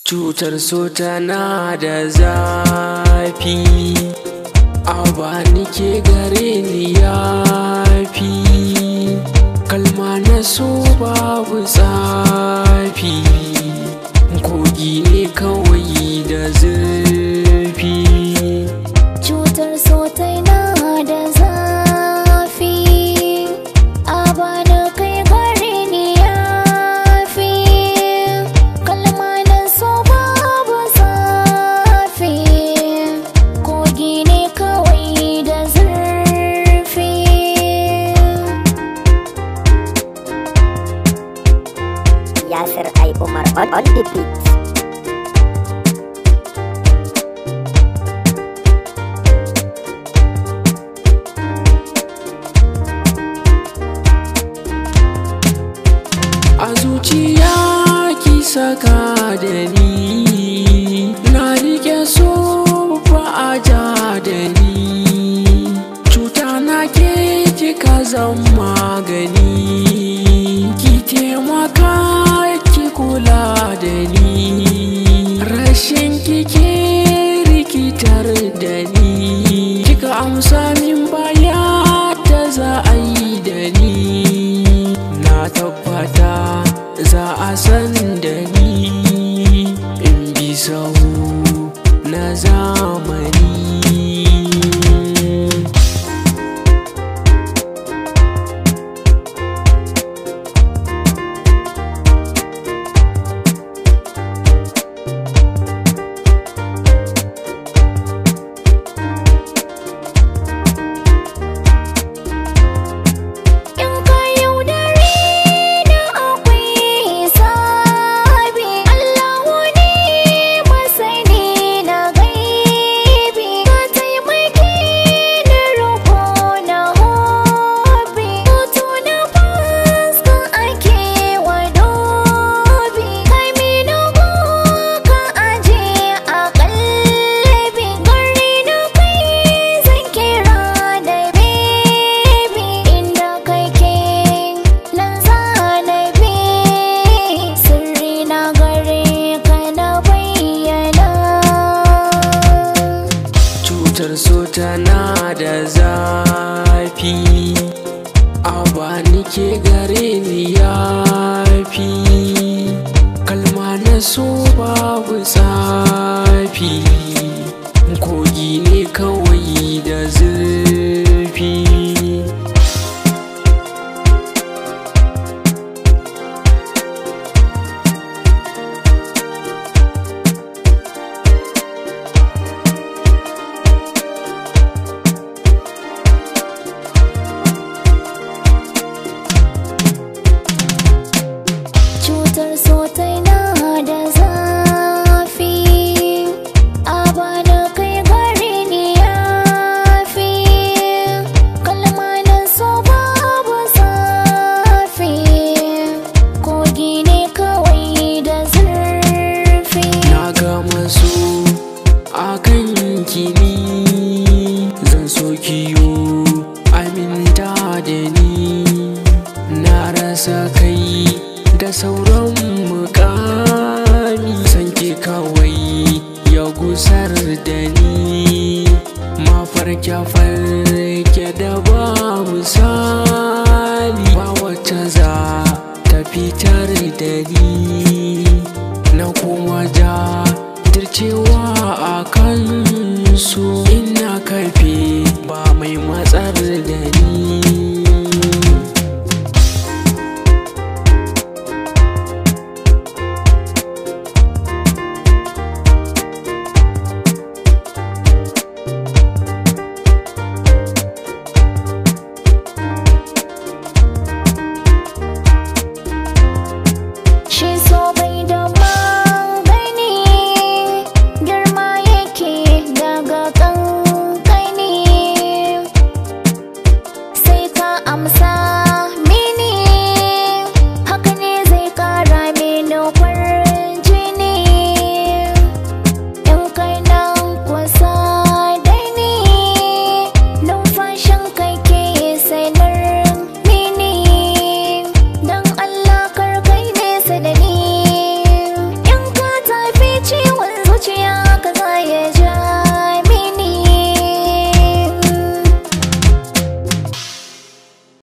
Cutar so tana da zafi, aba nike gare ni yafi. Kalma na so babu tsafi, kogi ne kawai da zurfi. Cutar so tana da zafi, aba na kai gare ni yafi. Kalma na so babu tsafi, kogi ne kawai da zurfi. Yasir I. Umar on the beat. A zuciya ki saka da ni, na rike so ba a ja da ni. Cuta na ke kika zan magani, ki taimaka ki kula da ni. Rashin kike rikitar da ni, kika amsa min baya da za a yi da ni. Na tabbata za a san da ni in bi sahu na zamani. Cutar so tana da zafi, aba nike gare ni yafi. Kalma na so babu tsafi, kogi ne kawai da zurfi. Cutar so tana da zafi, aba na kai gare ni yafi. Kalma na so babu tsafi, kogi ne kawai da zurfi. Na gama so a kan kini, zan so kiyo aminta da ni. Na rasa kai da sauran mukami, sanke kawai ya gusar da ni. Mafarke da ba misali, ba wacce za ta fitar da ni. Na kuma jajircewa a kan su, ina kafe ba mai matsar da ni.